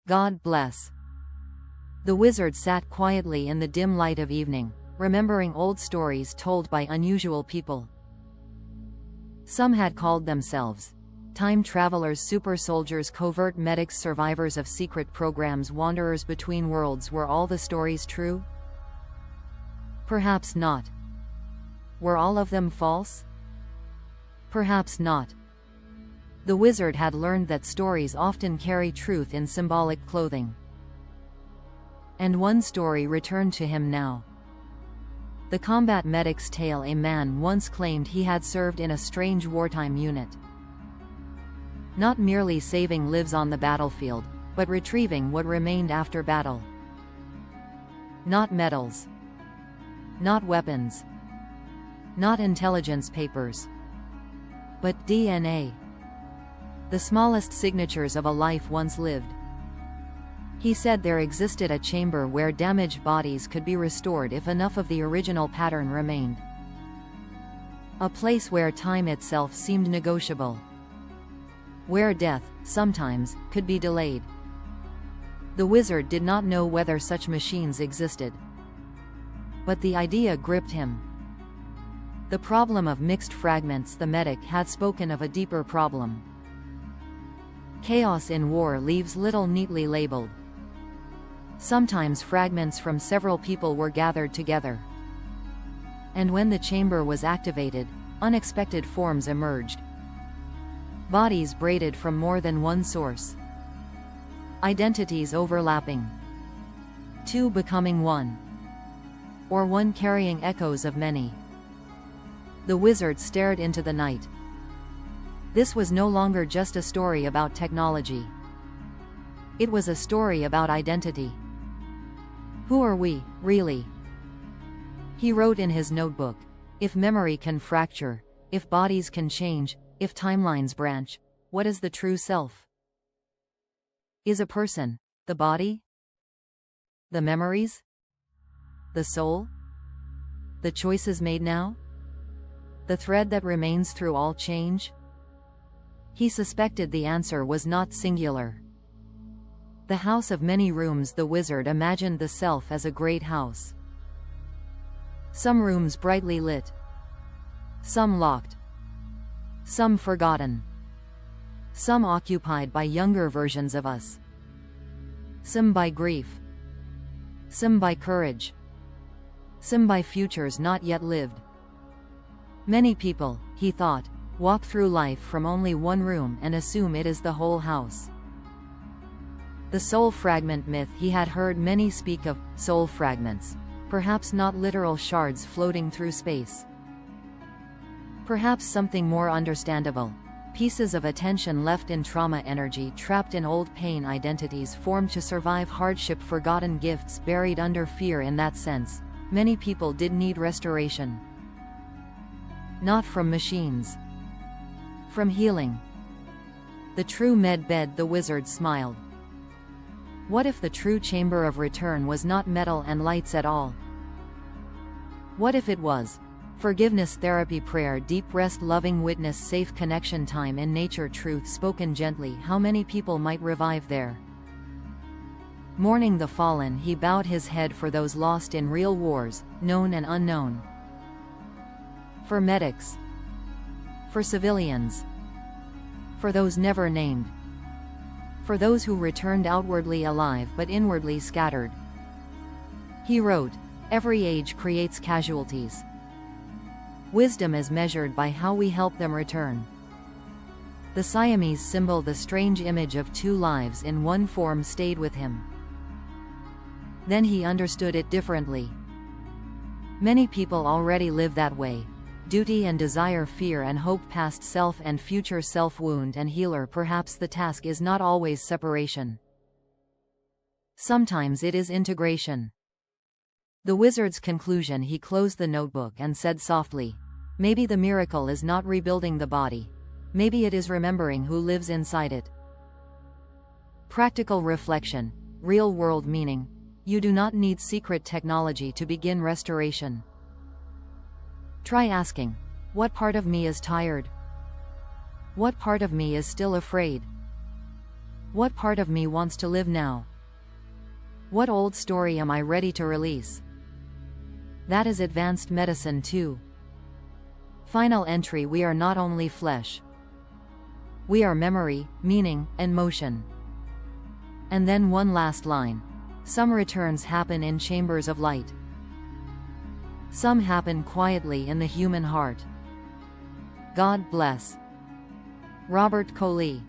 God bless. The wizard sat quietly in the dim light of evening, remembering old stories told by unusual people. Some had called themselves time travelers, super soldiers, covert medics, survivors of secret programs, wanderers between worlds. Were all the stories true? Perhaps not. Were all of them false? Perhaps not. The wizard had learned that stories often carry truth in symbolic clothing. And one story returned to him now. The combat medic's tale. A man once claimed he had served in a strange wartime unit. Not merely saving lives on the battlefield, but retrieving what remained after battle. Not medals. Not weapons. Not intelligence papers. But DNA. The smallest signatures of a life once lived. He said there existed a chamber where damaged bodies could be restored if enough of the original pattern remained. A place where time itself seemed negotiable. Where death, sometimes, could be delayed. The wizard did not know whether such machines existed. But the idea gripped him. The problem of mixed fragments. The medic had spoken of a deeper problem. Chaos in war leaves little neatly labeled. Sometimes fragments from several people were gathered together. And when the chamber was activated, unexpected forms emerged. Bodies braided from more than one source. Identities overlapping. Two becoming one. Or one carrying echoes of many. The wizard stared into the night. This was no longer just a story about technology. It was a story about identity. Who are we, really? He wrote in his notebook, if memory can fracture, if bodies can change, if timelines branch, what is the true self? Is a person the body? The memories? The soul? The choices made now? The thread that remains through all change? He suspected the answer was not singular. The house of many rooms. The wizard imagined the self as a great house. Some rooms brightly lit. Some locked. Some forgotten. Some occupied by younger versions of us. Some by grief. Some by courage. Some by futures not yet lived. Many people, he thought, walk through life from only one room and assume it is the whole house. The Soul Fragment Myth. He had heard many speak of soul fragments, perhaps not literal shards floating through space. Perhaps something more understandable. Pieces of attention left in trauma, energy trapped in old pain, identities formed to survive hardship, forgotten gifts buried under fear. In that sense, many people did need restoration. Not from machines. From healing. The true med bed. The wizard smiled. What if the true chamber of return was not metal and lights at all? What if it was forgiveness, therapy, prayer, deep rest, loving witness, safe connection, time in nature, truth spoken gently? How many people might revive there? Mourning the Fallen He bowed his head for those lost in real wars, known and unknown. For medics. For civilians. For those never named. For those who returned outwardly alive but inwardly scattered. He wrote, every age creates casualties. Wisdom is measured by how we help them return. The Siamese Symbol, the strange image of two lives in one form, stayed with him. Then he understood it differently. Many people already live that way. Duty and desire, fear and hope, past self and future self, wound and healer. Perhaps the task is not always separation. Sometimes it is integration. The wizard's conclusion. He closed the notebook and said softly, maybe the miracle is not rebuilding the body. Maybe it is remembering who lives inside it. Practical reflection, real-world meaning. You do not need secret technology to begin restoration. Try asking, what part of me is tired? What part of me is still afraid? What part of me wants to live now? What old story am I ready to release? That is advanced medicine too. Final entry: we are not only flesh. We are memory, meaning, and motion. And then one last line. Some returns happen in chambers of light. Some happen quietly in the human heart. God bless. Robert Colee.